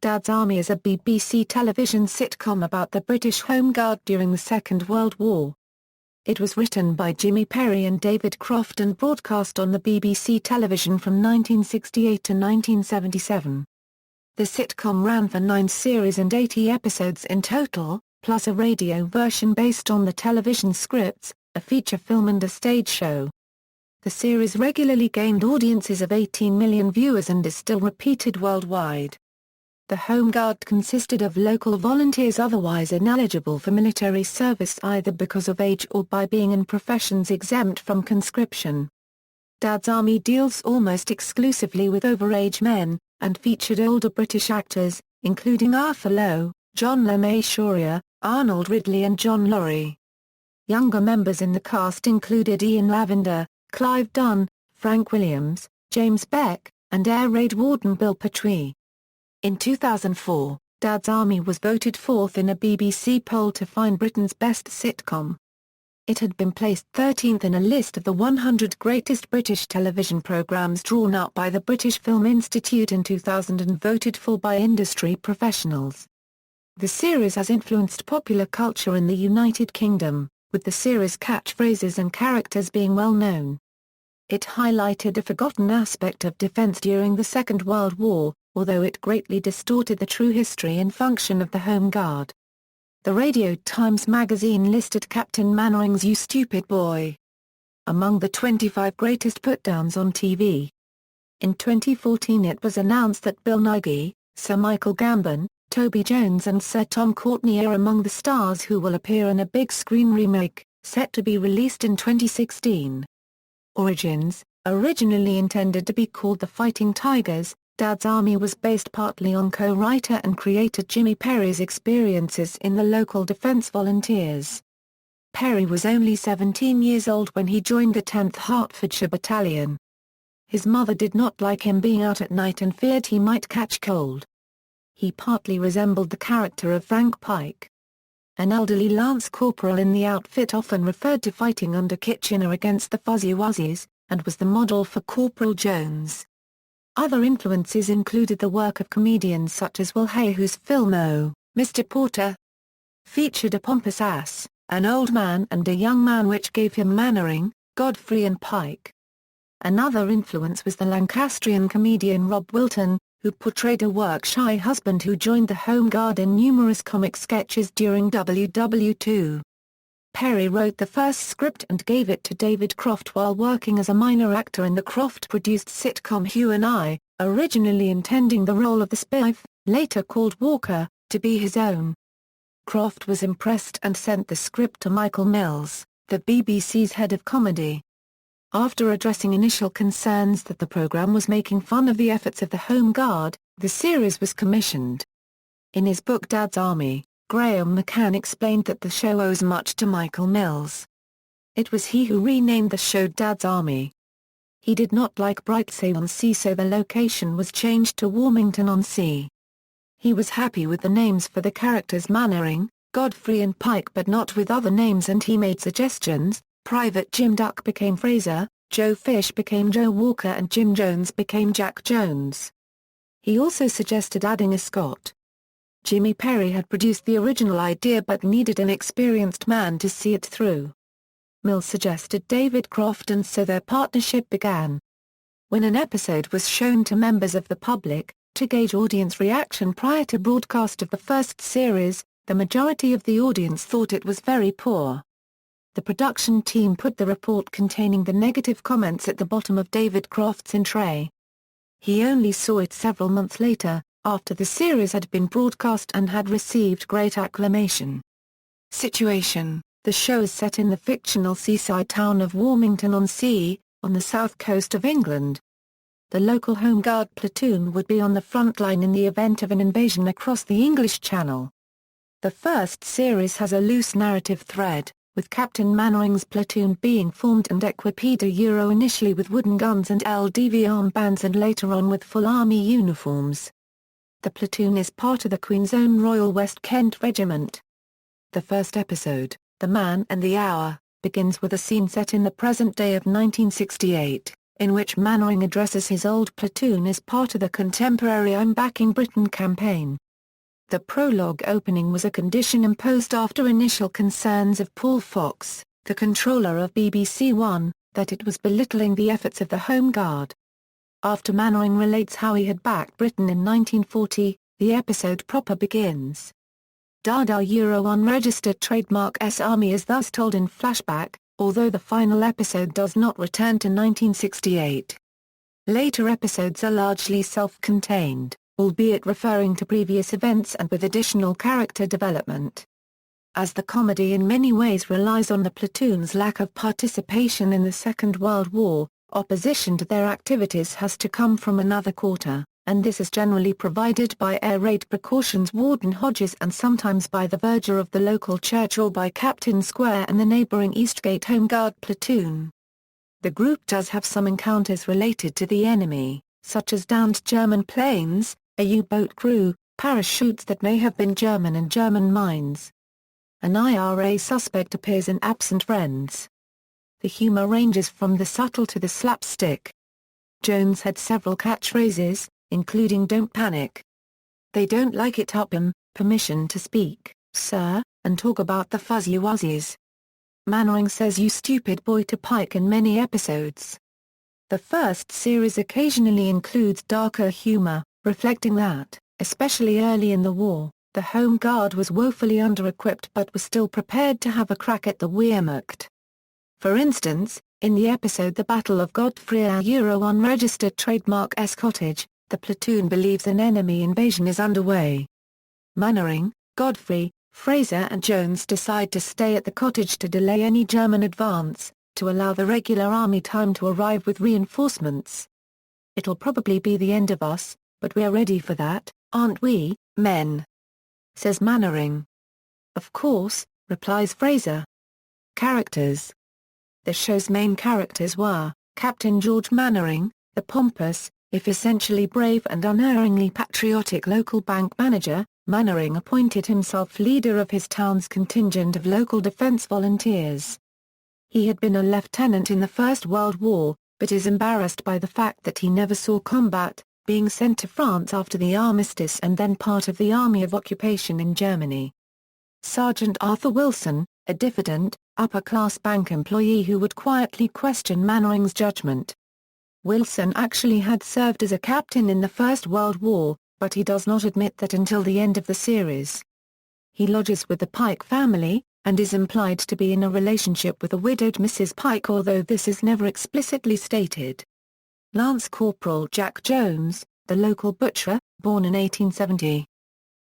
Dad's Army is a BBC television sitcom about the British Home Guard during the Second World War. It was written by Jimmy Perry and David Croft and broadcast on the BBC television from 1968 to 1977. The sitcom ran for 9 series and 80 episodes in total, plus a radio version based on the television scripts, a feature film and a stage show. The series regularly gained audiences of 18 million viewers and is still repeated worldwide. The Home Guard consisted of local volunteers otherwise ineligible for military service either because of age or by being in professions exempt from conscription. Dad's Army deals almost exclusively with overage men, and featured older British actors, including Arthur Lowe, John Le Mesurier, Arnold Ridley and John Laurie. Younger members in the cast included Ian Lavender, Clive Dunn, Frank Williams, James Beck, and Air Raid Warden Bill Pertwee. In 2004, Dad's Army was voted 4th in a BBC poll to find Britain's best sitcom. It had been placed 13th in a list of the 100 greatest British television programmes drawn up by the British Film Institute in 2000 and voted for by industry professionals. The series has influenced popular culture in the United Kingdom, with the series' catchphrases and characters being well known. It highlighted a forgotten aspect of defence during the Second World War, although it greatly distorted the true history and function of the Home Guard. The Radio Times magazine listed Captain Mannering's "You Stupid Boy" among the 25 greatest put-downs on TV. In 2014 it was announced that Bill Nighy, Sir Michael Gambon, Toby Jones and Sir Tom Courtenay are among the stars who will appear in a big-screen remake, set to be released in 2016. Origins: originally intended to be called The Fighting Tigers, Dad's Army was based partly on co-writer and creator Jimmy Perry's experiences in the local defence volunteers. Perry was only 17 years old when he joined the 10th Hertfordshire Battalion. His mother did not like him being out at night and feared he might catch cold. He partly resembled the character of Frank Pike. An elderly lance corporal in the outfit often referred to fighting under Kitchener against the Fuzzy Wuzzies, and was the model for Corporal Jones. Other influences included the work of comedians such as Will Hay, whose film "Oh, Mr. Porter" featured a pompous ass, an old man and a young man, which gave him Mannering, Godfrey and Pike. Another influence was the Lancastrian comedian Rob Wilton, who portrayed a work-shy husband who joined the Home Guard in numerous comic sketches during WW2. Perry wrote the first script and gave it to David Croft while working as a minor actor in the Croft-produced sitcom Hugh and I, originally intending the role of the Spiff, later called Walker, to be his own. Croft was impressed and sent the script to Michael Mills, the BBC's head of comedy. After addressing initial concerns that the programme was making fun of the efforts of the Home Guard, the series was commissioned. In his book Dad's Army, Graham McCann explained that the show owes much to Michael Mills. It was he who renamed the show Dad's Army. He did not like Brightsay-on-Sea, so the location was changed to Warmington-on-Sea. He was happy with the names for the characters Mannering, Godfrey and Pike, but not with other names, and he made suggestions. Private Jim Duck became Fraser, Joe Fish became Joe Walker and Jim Jones became Jack Jones. He also suggested adding a Scot. Jimmy Perry had produced the original idea but needed an experienced man to see it through. Mills suggested David Croft, and so their partnership began. When an episode was shown to members of the public, to gauge audience reaction prior to broadcast of the first series, the majority of the audience thought it was very poor. The production team put the report containing the negative comments at the bottom of David Croft's in-tray. He only saw it several months later, after the series had been broadcast and had received great acclamation. Situation: the show is set in the fictional seaside town of Warmington-on-Sea, on the south coast of England. The local Home Guard platoon would be on the front line in the event of an invasion across the English Channel. The first series has a loose narrative thread, with Captain Mannering's platoon being formed and equipped initially with wooden guns and LDV armbands and later on with full army uniforms. The platoon is part of the Queen's Own Royal West Kent Regiment. The first episode, The Man and the Hour, begins with a scene set in the present day of 1968, in which Mannering addresses his old platoon as part of the contemporary I'm Backing Britain campaign. The prologue opening was a condition imposed after initial concerns of Paul Fox, the controller of BBC One, that it was belittling the efforts of the Home Guard. After Mannering relates how he had backed Britain in 1940, the episode proper begins. Dada unregistered trademark S Army is thus told in flashback, although the final episode does not return to 1968. Later episodes are largely self-contained, albeit referring to previous events and with additional character development. As the comedy in many ways relies on the platoon's lack of participation in the Second World War, opposition to their activities has to come from another quarter, and this is generally provided by air raid precautions Warden Hodges and sometimes by the verger of the local church or by Captain Square and the neighbouring Eastgate Home Guard platoon. The group does have some encounters related to the enemy, such as downed German planes, a U-boat crew, parachutes that may have been German and German mines. An IRA suspect appears in Absent Friends. The humour ranges from the subtle to the slapstick. Jones had several catchphrases, including "Don't panic. They don't like it Upham," "Permission to speak, sir," and "Talk about the fuzzy wuzzies." Mannering says "you stupid boy" to Pike in many episodes. The first series occasionally includes darker humour, reflecting that, especially early in the war, the Home Guard was woefully under-equipped but was still prepared to have a crack at the Wehrmacht. For instance, in the episode The Battle of Godfrey unregistered trademark S Cottage, the platoon believes an enemy invasion is underway. Mannering, Godfrey, Fraser and Jones decide to stay at the cottage to delay any German advance, to allow the regular army time to arrive with reinforcements. "It'll probably be the end of us, but we're ready for that, aren't we, men?" says Mannering. "Of course," replies Fraser. Characters. The show's main characters were, Captain George Mannering, the pompous, if essentially brave and unerringly patriotic local bank manager. Mannering appointed himself leader of his town's contingent of local defense volunteers. He had been a lieutenant in the First World War, but is embarrassed by the fact that he never saw combat, being sent to France after the armistice and then part of the Army of Occupation in Germany. Sergeant Arthur Wilson, a diffident, upper-class bank employee who would quietly question Mannering's judgment. Wilson actually had served as a captain in the First World War, but he does not admit that until the end of the series. He lodges with the Pike family, and is implied to be in a relationship with the widowed Mrs. Pike, although this is never explicitly stated. Lance Corporal Jack Jones, the local butcher, born in 1870.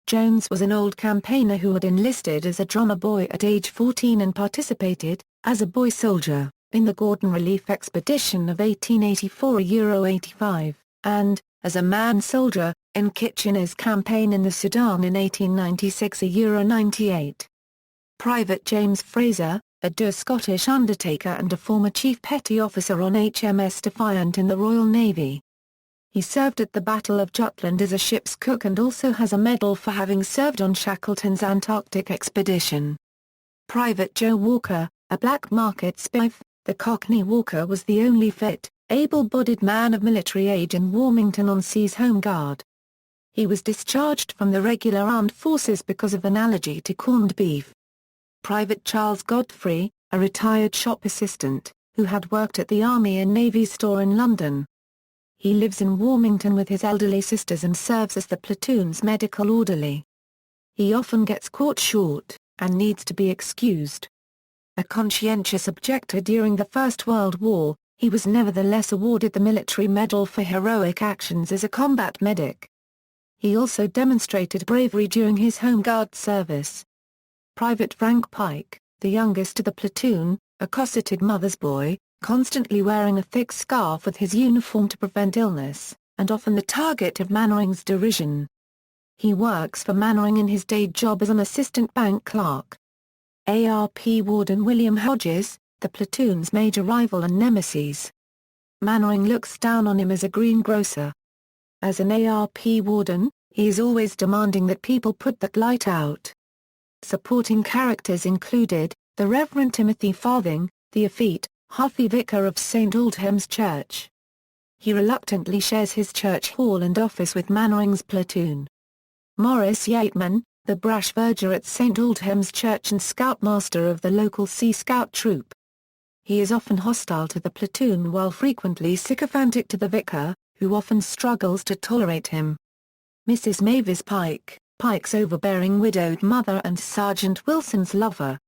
Jones was an old campaigner who had enlisted as a drummer boy at age 14 and participated, as a boy soldier, in the Gordon Relief Expedition of 1884–85, and, as a man soldier, in Kitchener's campaign in the Sudan in 1896–98. Private James Fraser, a Scottish undertaker and a former chief petty officer on HMS Defiant in the Royal Navy. He served at the Battle of Jutland as a ship's cook and also has a medal for having served on Shackleton's Antarctic expedition. Private Joe Walker, a black market spiff, the Cockney Walker was the only fit, able-bodied man of military age in Warmington-on-Sea's Home Guard. He was discharged from the regular armed forces because of an allergy to corned beef. Private Charles Godfrey, a retired shop assistant, who had worked at the Army and Navy store in London. He lives in Warmington with his elderly sisters and serves as the platoon's medical orderly. He often gets caught short, and needs to be excused. A conscientious objector during the First World War, he was nevertheless awarded the Military Medal for heroic actions as a combat medic. He also demonstrated bravery during his Home Guard service. Private Frank Pike, the youngest of the platoon, a cosseted mother's boy, constantly wearing a thick scarf with his uniform to prevent illness, and often the target of Mannering's derision. He works for Mannering in his day job as an assistant bank clerk. ARP Warden William Hodges, the platoon's major rival and nemesis. Mannering looks down on him as a greengrocer. As an ARP warden, he is always demanding that people put that light out. Supporting characters included, the Reverend Timothy Farthing, the effete, huffy vicar of St Aldhelm's Church, He reluctantly shares his church hall and office with Mannering's platoon. Maurice Yateman, the brash verger at St Aldhelm's Church and scoutmaster of the local Sea Scout troop. He is often hostile to the platoon while frequently sycophantic to the vicar, who often struggles to tolerate him. Mrs. Mavis Pike, Pike's overbearing widowed mother and Sergeant Wilson's lover.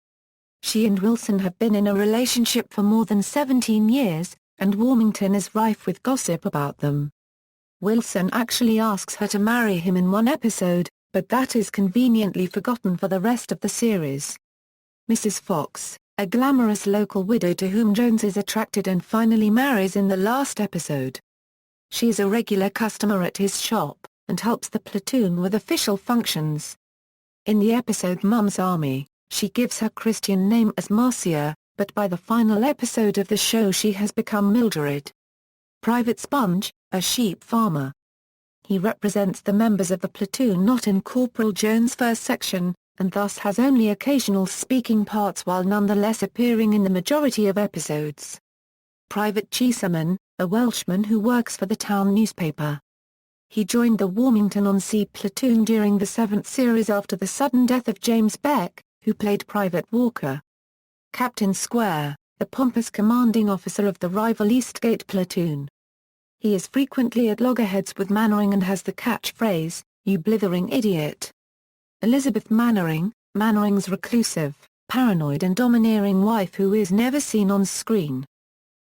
She and Wilson have been in a relationship for more than 17 years, and Warmington is rife with gossip about them. Wilson actually asks her to marry him in one episode, but that is conveniently forgotten for the rest of the series. Mrs. Fox, a glamorous local widow to whom Jones is attracted and finally marries in the last episode. She is a regular customer at his shop, and helps the platoon with official functions. In the episode Mum's Army, she gives her Christian name as Marcia, but by the final episode of the show she has become Mildred. Private Sponge, a sheep farmer. He represents the members of the platoon not in Corporal Jones' first section, and thus has only occasional speaking parts while nonetheless appearing in the majority of episodes. Private Cheeseman, a Welshman who works for the town newspaper. He joined the Warmington-on-Sea platoon during the 7th series after the sudden death of James Beck, who played Private Walker. Captain Square, the pompous commanding officer of the rival Eastgate platoon. He is frequently at loggerheads with Mannering and has the catchphrase, "You blithering idiot." Elizabeth Mannering, Mannering's reclusive, paranoid and domineering wife who is never seen on screen.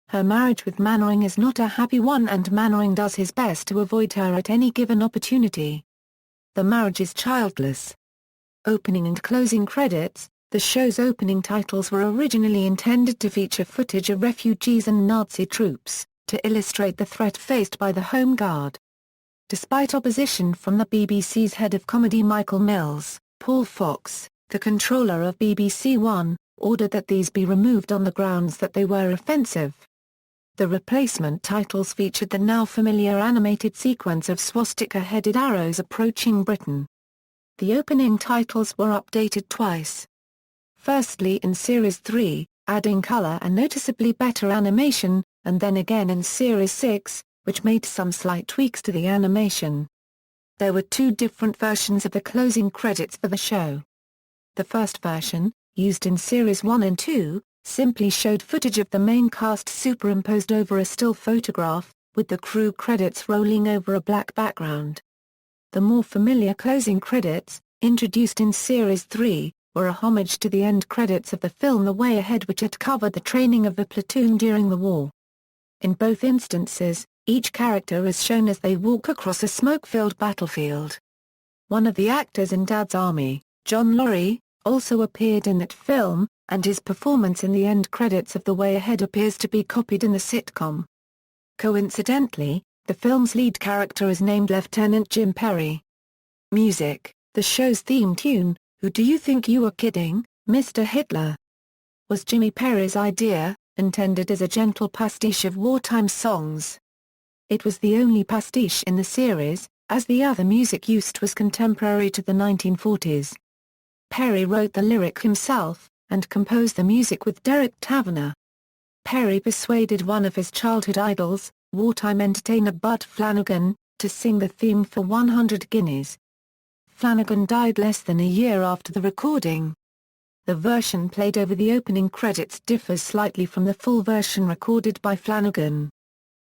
Her marriage with Mannering is not a happy one and Mannering does his best to avoid her at any given opportunity. The marriage is childless. Opening and closing credits. The show's opening titles were originally intended to feature footage of refugees and Nazi troops, to illustrate the threat faced by the Home Guard. Despite opposition from the BBC's head of comedy Michael Mills, Paul Fox, the controller of BBC One, ordered that these be removed on the grounds that they were offensive. The replacement titles featured the now familiar animated sequence of swastika-headed arrows approaching Britain. The opening titles were updated twice. Firstly in Series 3, adding color and noticeably better animation, and then again in Series 6, which made some slight tweaks to the animation. There were two different versions of the closing credits for the show. The first version, used in Series 1 and 2, simply showed footage of the main cast superimposed over a still photograph, with the crew credits rolling over a black background. The more familiar closing credits, introduced in Series 3, were a homage to the end credits of the film The Way Ahead which had covered the training of the platoon during the war. In both instances, each character is shown as they walk across a smoke-filled battlefield. One of the actors in Dad's Army, John Laurie, also appeared in that film, and his performance in the end credits of The Way Ahead appears to be copied in the sitcom. Coincidentally, the film's lead character is named Lieutenant Jim Perry. Music. The show's theme tune, "Who Do You Think You Are Kidding, Mr. Hitler?" was Jimmy Perry's idea, intended as a gentle pastiche of wartime songs. It was the only pastiche in the series, as the other music used was contemporary to the 1940s. Perry wrote the lyric himself, and composed the music with Derek Taverner. Perry persuaded one of his childhood idols, wartime entertainer Bud Flanagan, to sing the theme for 100 guineas. Flanagan died less than a year after the recording. The version played over the opening credits differs slightly from the full version recorded by Flanagan.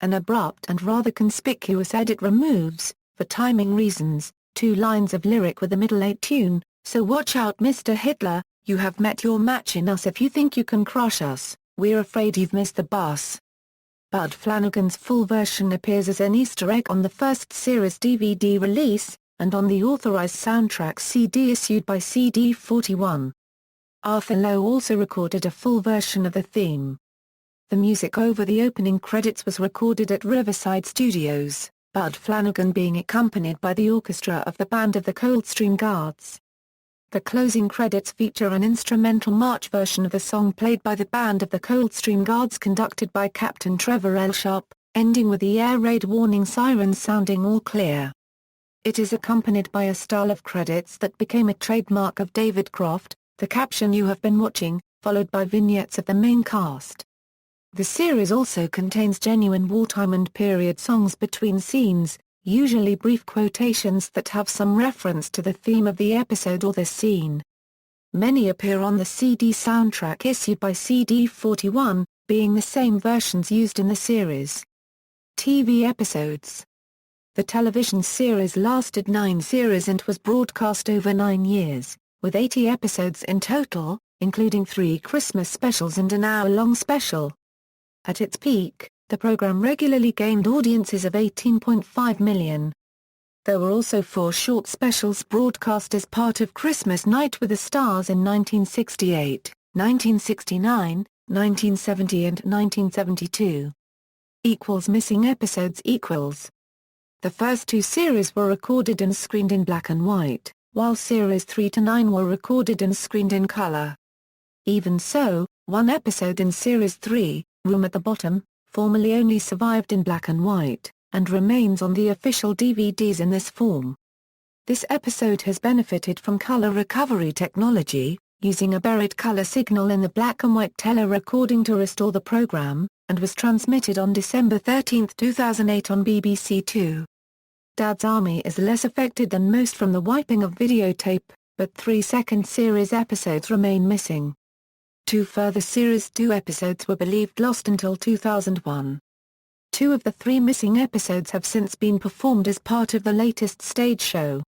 An abrupt and rather conspicuous edit removes, for timing reasons, 2 lines of lyric with a middle 8 tune, "So watch out Mr. Hitler, you have met your match in us if you think you can crush us, we're afraid you've missed the bus." Bud Flanagan's full version appears as an Easter egg on the first series DVD release, and on the authorized soundtrack CD issued by CD41. Arthur Lowe also recorded a full version of the theme. The music over the opening credits was recorded at Riverside Studios, Bud Flanagan being accompanied by the orchestra of the Band of the Coldstream Guards. The closing credits feature an instrumental march version of the song played by the Band of the Coldstream Guards conducted by Captain Trevor L. Sharp, ending with the air raid warning sirens sounding all clear. It is accompanied by a style of credits that became a trademark of David Croft, the caption "You have been watching," followed by vignettes of the main cast. The series also contains genuine wartime and period songs between scenes, usually brief quotations that have some reference to the theme of the episode or the scene. Many appear on the CD soundtrack issued by CD41, being the same versions used in the series. TV episodes. The television series lasted 9 series and was broadcast over 9 years, with 80 episodes in total, including 3 Christmas specials and an hour-long special. At its peak, the program regularly gained audiences of 18.5 million. There were also 4 short specials broadcast as part of Christmas Night with the Stars in 1968, 1969, 1970 and 1972. Missing episodes equals. The first 2 series were recorded and screened in black and white, while series 3 to 9 were recorded and screened in color. Even so, one episode in series 3, Room at the Bottom, formerly only survived in black and white, and remains on the official DVDs in this form. This episode has benefited from color recovery technology, using a buried color signal in the black and white tele-recording to restore the program, and was transmitted on December 13, 2008 on BBC Two. Dad's Army is less affected than most from the wiping of videotape, but 3 second series episodes remain missing. 2 further Series 2 episodes were believed lost until 2001. 2 of the 3 missing episodes have since been performed as part of the latest stage show.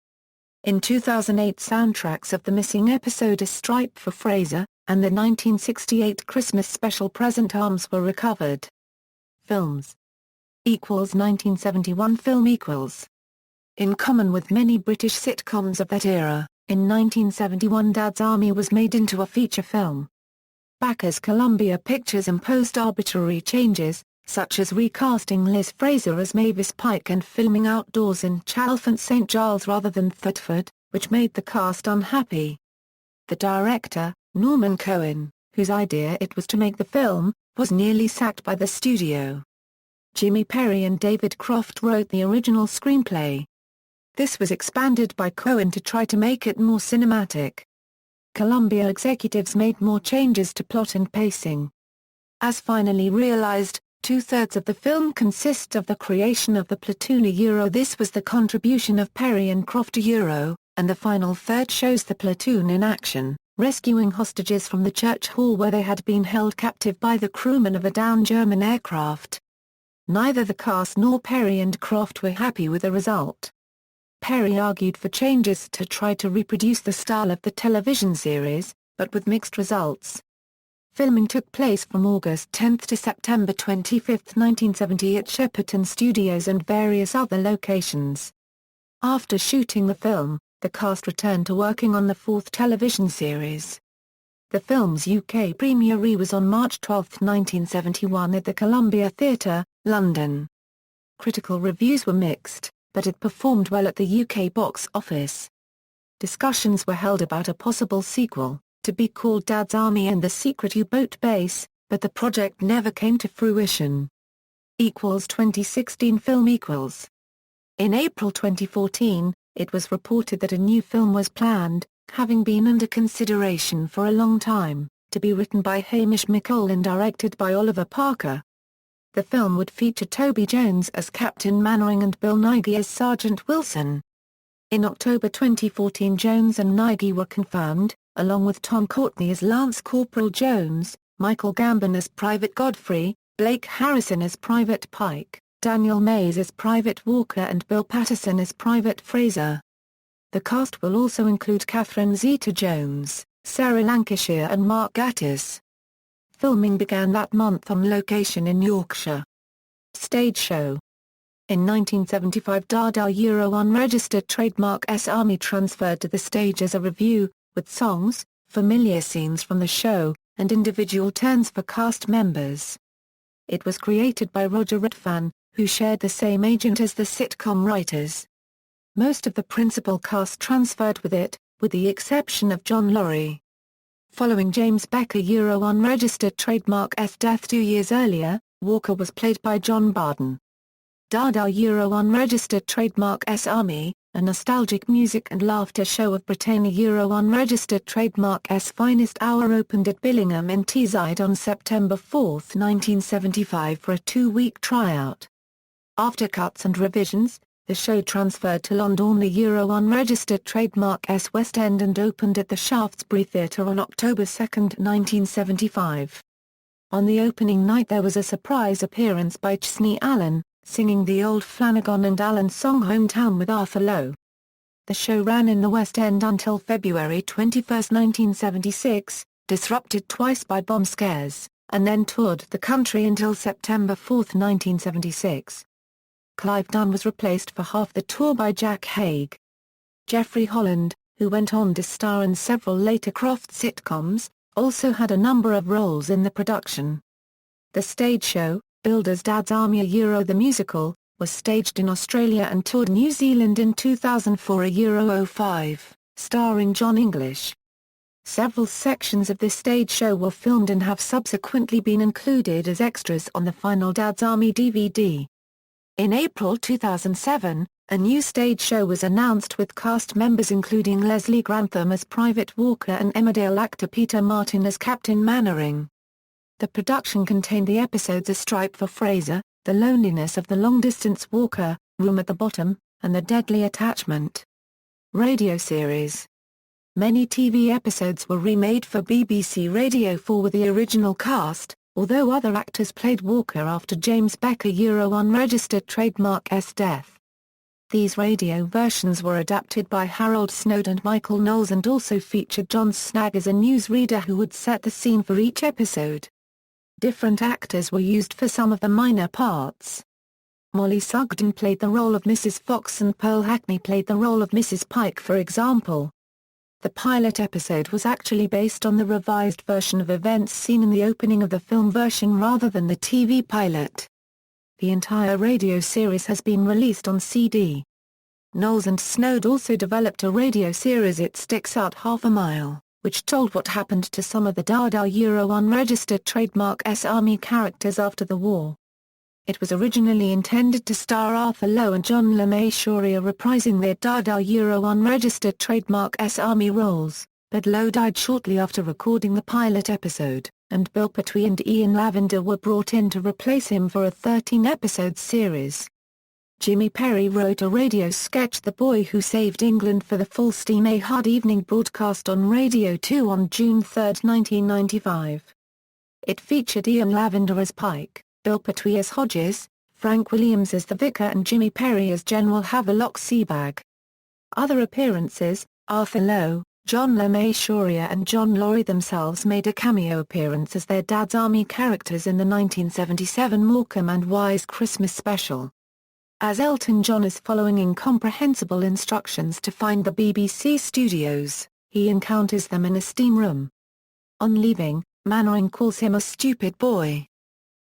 In 2008, soundtracks of the missing episode A Stripe for Fraser, and the 1968 Christmas special Present Arms were recovered. Films. 1971 film equals. In common with many British sitcoms of that era, in 1971 Dad's Army was made into a feature film. Back as Columbia Pictures imposed arbitrary changes, such as recasting Liz Fraser as Mavis Pike and filming outdoors in Chalfont St Giles rather than Thetford, which made the cast unhappy. The director, Norman Cohen, whose idea it was to make the film, was nearly sacked by the studio. Jimmy Perry and David Croft wrote the original screenplay. This was expanded by Cohen to try to make it more cinematic. Columbia executives made more changes to plot and pacing. As finally realized, 2/3 of the film consists of the creation of the platoon. This was the contribution of Perry and Croft. And the final third shows the platoon in action, rescuing hostages from the church hall where they had been held captive by the crewmen of a downed German aircraft. Neither the cast nor Perry and Croft were happy with the result. Perry argued for changes to try to reproduce the style of the television series, but with mixed results. Filming took place from August 10 to September 25, 1970 at Shepperton Studios and various other locations. After shooting the film, the cast returned to working on the 4th television series. The film's UK premiere was on March 12, 1971 at the Columbia Theatre, London. Critical reviews were mixed, but it performed well at the UK box office. Discussions were held about a possible sequel, to be called Dad's Army and the Secret U-Boat Base, but the project never came to fruition. 2016 film equals. In April 2014, it was reported that a new film was planned, having been under consideration for a long time, to be written by Hamish McColl and directed by Oliver Parker. The film would feature Toby Jones as Captain Mannering and Bill Nighy as Sergeant Wilson. In October 2014 Jones and Nighy were confirmed, along with Tom Courtenay as Lance Corporal Jones, Michael Gambon as Private Godfrey, Blake Harrison as Private Pike, Daniel Mays as Private Walker and Bill Patterson as Private Fraser. The cast will also include Catherine Zeta-Jones, Sarah Lancashire and Mark Gatiss. Filming began that month on location in Yorkshire. Stage show. In 1975 Dada unregistered trademark S Army transferred to the stage as a revue, with songs, familiar scenes from the show, and individual turns for cast members. It was created by Roger Redfan, who shared the same agent as the sitcom writers. Most of the principal cast transferred with it, with the exception of John Laurie. Following James Beck unregistered trademark S death 2 years earlier, Walker was played by John Barden. Dada unregistered trademark S Army, a nostalgic music and laughter show of Britannia Euro unregistered trademark's finest hour opened at Billingham in Teesside on September 4, 1975 for a 2-week tryout. After cuts and revisions, the show transferred to London the Euro unregistered trademark's West End and opened at the Shaftesbury Theatre on October 2, 1975. On the opening night there was a surprise appearance by Chesney Allen, singing the old Flanagan and Allen song Hometown with Arthur Lowe. The show ran in the West End until February 21, 1976, disrupted twice by bomb scares, and then toured the country until September 4, 1976. Clive Dunn was replaced for half the tour by Jack Haig. Geoffrey Holland, who went on to star in several later Croft sitcoms, also had a number of roles in the production. The stage show, billed as Dad's Army Euro the Musical, was staged in Australia and toured New Zealand in 2004 a Euro 05, starring John English. Several sections of this stage show were filmed and have subsequently been included as extras on the final Dad's Army DVD. In April 2007, a new stage show was announced with cast members including Leslie Grantham as Private Walker and Emmerdale actor Peter Martin as Captain Mannering. The production contained the episodes A Stripe for Fraser, The Loneliness of the Long-Distance Walker, Room at the Bottom, and The Deadly Attachment. Radio series. Many TV episodes were remade for BBC Radio 4 with the original cast, although other actors played Walker after James Beck Euro unregistered trademark's death. These radio versions were adapted by Harold Snoad and Michael Knowles and also featured John Snagg as a newsreader who would set the scene for each episode. Different actors were used for some of the minor parts. Molly Sugden played the role of Mrs. Fox and Pearl Hackney played the role of Mrs. Pike, for example. The pilot episode was actually based on the revised version of events seen in the opening of the film version rather than the TV pilot. The entire radio series has been released on CD. Knowles and Snoad also developed a radio series It Sticks Out Half a Mile, which told what happened to some of the Dada Euro unregistered trademark's army characters after the war. It was originally intended to star Arthur Lowe and John Mesurier reprising their Dada Euro unregistered trademark's army roles, but Lowe died shortly after recording the pilot episode, and Bill Pertwee and Ian Lavender were brought in to replace him for a 13-episode series. Jimmy Perry wrote a radio sketch The Boy Who Saved England for the Full Steam A Hard Evening broadcast on Radio 2 on June 3, 1995. It featured Ian Lavender as Pike, Bill Pertwee as Hodges, Frank Williams as the Vicar and Jimmy Perry as General Havelock Seabag. Other appearances, Arthur Lowe, John Mesurier and John Laurie themselves made a cameo appearance as their Dad's Army characters in the 1977 Morecambe and Wise Christmas special. As Elton John is following incomprehensible instructions to find the BBC studios, he encounters them in a steam room. On leaving, Mannering calls him a stupid boy.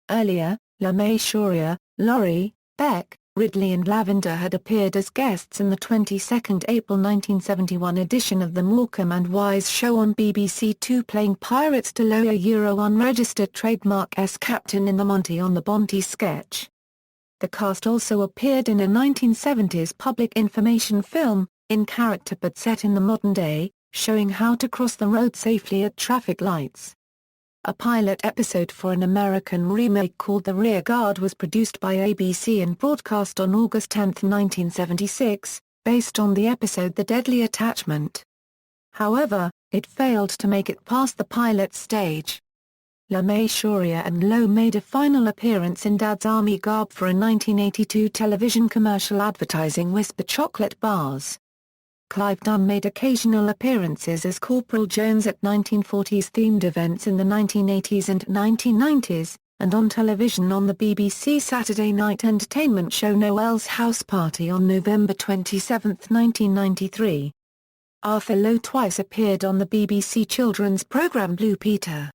Earlier, Mesurier, Laurie, Beck, Ridley and Lavender had appeared as guests in the 22nd April 1971 edition of the Morecambe and Wise show on BBC Two playing Pirates to Lowe Euro unregistered trademark's Captain in the Monty on the Bonty sketch. The cast also appeared in a 1970s public information film, in character but set in the modern day, showing how to cross the road safely at traffic lights. A pilot episode for an American remake called The Rearguard was produced by ABC and broadcast on August 10, 1976, based on the episode The Deadly Attachment. However, it failed to make it past the pilot stage. Mesurier and Lowe made a final appearance in Dad's Army garb for a 1982 television commercial advertising Whisper chocolate bars. Clive Dunn made occasional appearances as Corporal Jones at 1940s themed events in the 1980s and 1990s, and on television on the BBC Saturday night entertainment show Noel's House Party on November 27, 1993. Arthur Lowe twice appeared on the BBC children's programme Blue Peter.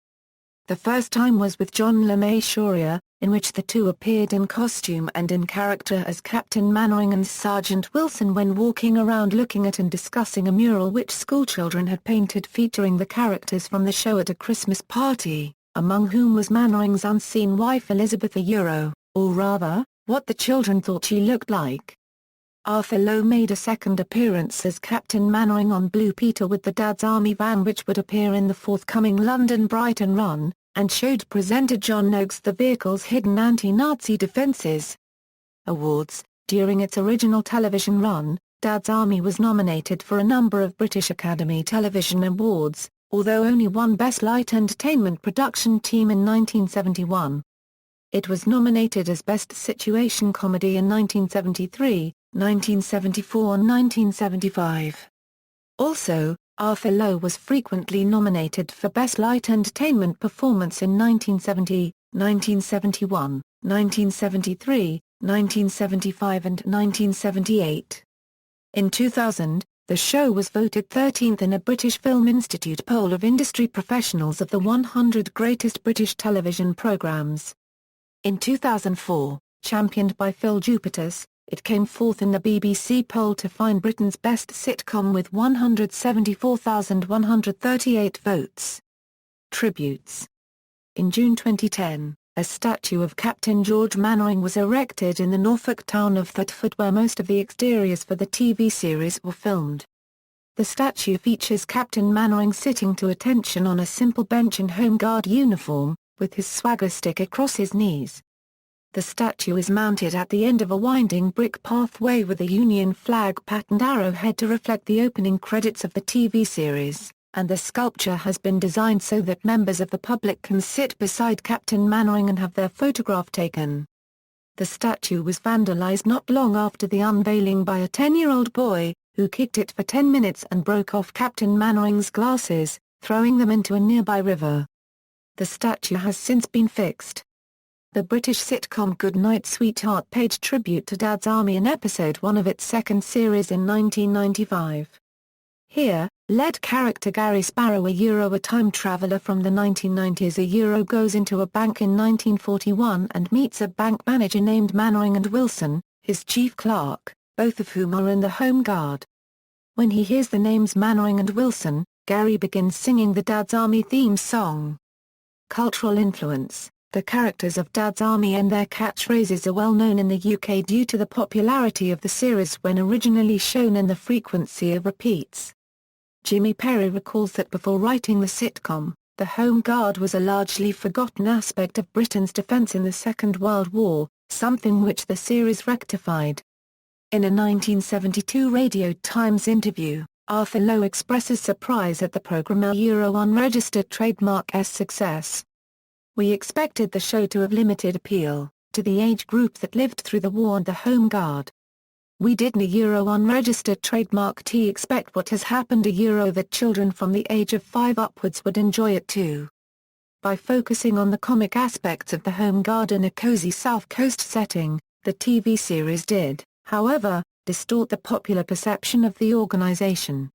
The first time was with John Mesurier, in which the two appeared in costume and in character as Captain Mannering and Sergeant Wilson when walking around looking at and discussing a mural which schoolchildren had painted featuring the characters from the show at a Christmas party, among whom was Mannering's unseen wife Elizabeth Euro, or rather, what the children thought she looked like. Arthur Lowe made a second appearance as Captain Mannering on Blue Peter with the Dad's Army van, which would appear in the forthcoming London Brighton run, and showed presenter John Noakes the vehicle's hidden anti-Nazi defences. Awards. During its original television run, Dad's Army was nominated for a number of British Academy Television Awards, although only won Best Light Entertainment Production Team in 1971. It was nominated as Best Situation Comedy in 1973, 1974 and 1975. Also, Arthur Lowe was frequently nominated for Best Light Entertainment Performance in 1970, 1971, 1973, 1975 and 1978. In 2000, the show was voted 13th in a British Film Institute poll of industry professionals of the 100 greatest British television programmes. In 2004, championed by Phil Jupitus, it came fourth in the BBC poll to find Britain's best sitcom with 174,138 votes. Tributes. In June 2010, a statue of Captain George Mannering was erected in the Norfolk town of Thetford, where most of the exteriors for the TV series were filmed. The statue features Captain Mannering sitting to attention on a simple bench in Home Guard uniform, with his swagger stick across his knees. The statue is mounted at the end of a winding brick pathway with a Union flag-patterned arrowhead to reflect the opening credits of the TV series, and the sculpture has been designed so that members of the public can sit beside Captain Mannering and have their photograph taken. The statue was vandalized not long after the unveiling by a 10-year-old boy, who kicked it for 10 minutes and broke off Captain Mannering's glasses, throwing them into a nearby river. The statue has since been fixed. The British sitcom Good Night Sweetheart paid tribute to Dad's Army in episode 1 of its second series in 1995. Here, lead character Gary Sparrow, a time traveller from the 1990s, goes into a bank in 1941 and meets a bank manager named Mannering and Wilson, his chief clerk, both of whom are in the Home Guard. When he hears the names Mannering and Wilson, Gary begins singing the Dad's Army theme song. Cultural influence. The characters of Dad's Army and their catchphrases are well known in the UK due to the popularity of the series when originally shown and the frequency of repeats. Jimmy Perry recalls that before writing the sitcom, the Home Guard was a largely forgotten aspect of Britain's defence in the Second World War, something which the series rectified. In a 1972 Radio Times interview, Arthur Lowe expresses surprise at the programme's unregistered trademark's success. "We expected the show to have limited appeal to the age group that lived through the war and the Home Guard. We didn't unregistered trademark expect what has happened that children from the age of 5 upwards would enjoy it too." By focusing on the comic aspects of the Home Guard in a cozy South Coast setting, the TV series did, however, distort the popular perception of the organisation.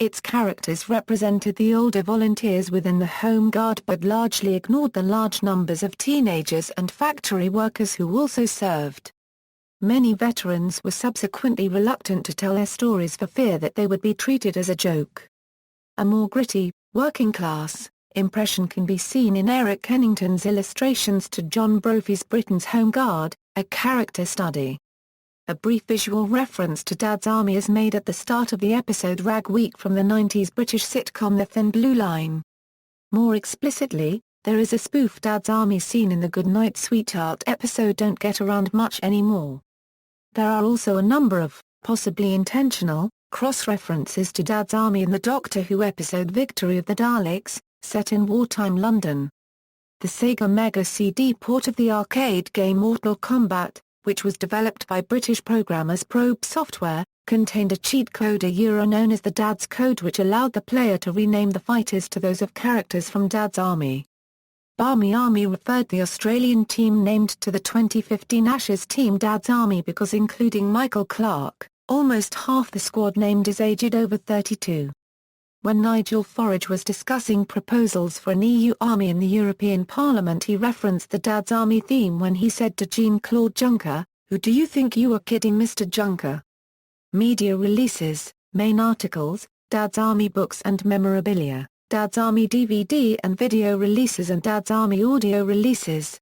Its characters represented the older volunteers within the Home Guard but largely ignored the large numbers of teenagers and factory workers who also served. Many veterans were subsequently reluctant to tell their stories for fear that they would be treated as a joke. A more gritty, working-class impression can be seen in Eric Kennington's illustrations to John Brophy's Britain's Home Guard, a character study. A brief visual reference to Dad's Army is made at the start of the episode Rag Week from the 90s British sitcom The Thin Blue Line. More explicitly, there is a spoof Dad's Army scene in the Good Night Sweetheart episode Don't Get Around Much Anymore. There are also a number of, possibly intentional, cross-references to Dad's Army in the Doctor Who episode Victory of the Daleks, set in wartime London. The Sega Mega CD port of the arcade game Mortal Kombat, which was developed by British programmers Probe Software, contained a cheat code known as the Dad's Code, which allowed the player to rename the fighters to those of characters from Dad's Army. Barmy Army referred the Australian team named to the 2015 Ashes team Dad's Army because, including Michael Clarke, almost half the squad named is aged over 32. When Nigel Farage was discussing proposals for an EU army in the European Parliament, he referenced the Dad's Army theme when he said to Jean-Claude Juncker, "Who do you think you are kidding, Mr. Juncker?" Media releases, main articles, Dad's Army books and memorabilia, Dad's Army DVD and video releases and Dad's Army audio releases.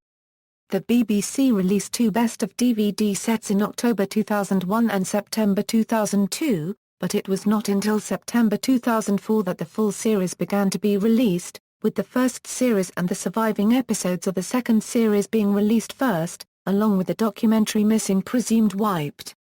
The BBC released two best-of-DVD sets in October 2001 and September 2002, but it was not until September 2004 that the full series began to be released, with the first series and the surviving episodes of the second series being released first, along with the documentary Missing Presumed Wiped.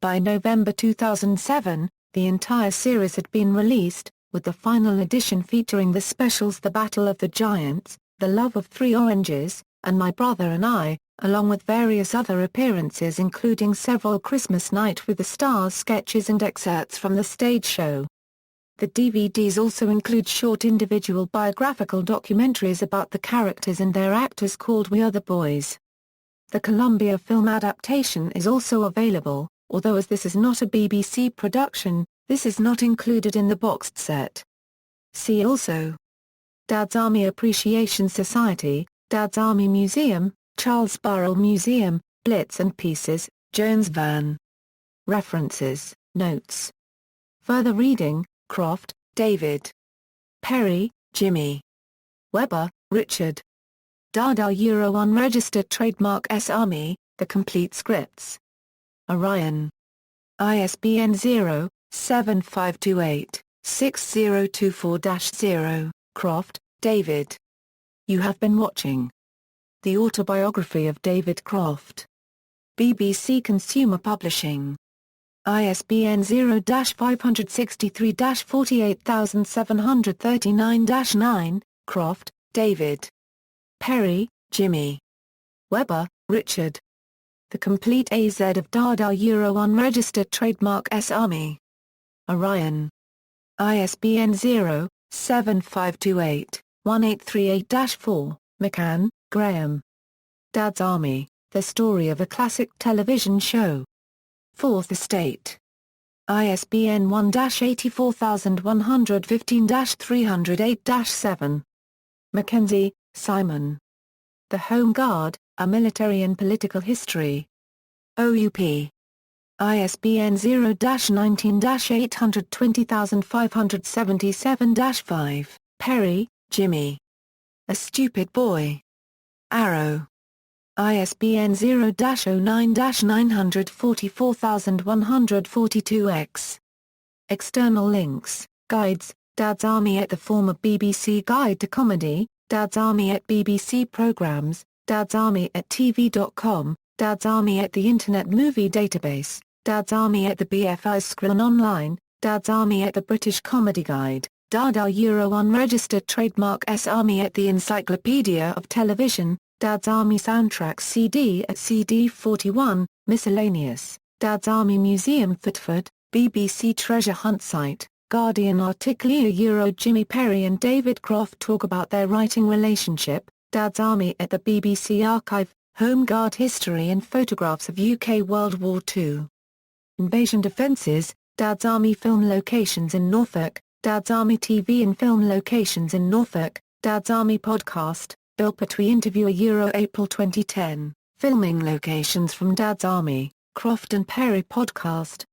By November 2007, the entire series had been released, with the final edition featuring the specials The Battle of the Giants, The Love of Three Oranges, and My Brother and I, along with various other appearances including several Christmas Night with the Stars sketches and excerpts from the stage show. The DVDs also include short individual biographical documentaries about the characters and their actors called We Are the Boys. The Columbia film adaptation is also available, although as this is not a BBC production, this is not included in the boxed set. See also: Dad's Army Appreciation Society, Dad's Army Museum, Charles Burrell Museum, Blitz and Pieces, Jones Van. References, Notes. Further reading: Croft, David. Perry, Jimmy. Weber, Richard. Dada Euro Unregistered Trademark S. Army, The Complete Scripts. Orion. ISBN 0-7528-6024-0, Croft, David. You have been watching The Autobiography of David Croft. BBC Consumer Publishing. ISBN 0-563-48739-9, Croft, David. Perry, Jimmy. Weber, Richard. The Complete AZ of Dada Euro Unregistered Trademark S. Army. Orion. ISBN 0-7528-1838-4, McCann, Graham. Dad's Army, The Story of a Classic Television Show. Fourth Estate. ISBN 1-84115-308-7. Mackenzie, Simon. The Home Guard, A Military and Political History. OUP. ISBN 0-19-820577-5. Perry, Jimmy. A Stupid Boy. Arrow. ISBN 0-09-944142-X. External links, guides, Dad's Army at the former BBC Guide to Comedy, Dad's Army at BBC Programmes, Dad's Army at TV.com, Dad's Army at the Internet Movie Database, Dad's Army at the BFI Screen Online, Dad's Army at the British Comedy Guide, Dada Euro Unregistered Trademark S. Army at the Encyclopedia of Television, Dad's Army Soundtrack CD at CD41, Miscellaneous, Dad's Army Museum Thetford, BBC Treasure Hunt site, Guardian article Euro Jimmy Perry and David Croft talk about their writing relationship, Dad's Army at the BBC Archive, Home Guard history and photographs of UK World War II. Invasion Defences, Dad's Army film locations in Norfolk, Dad's Army TV and film locations in Norfolk, Dad's Army podcast, Bill Pertwee interview Euro April 2010, filming locations from Dad's Army, Croft and Perry podcast,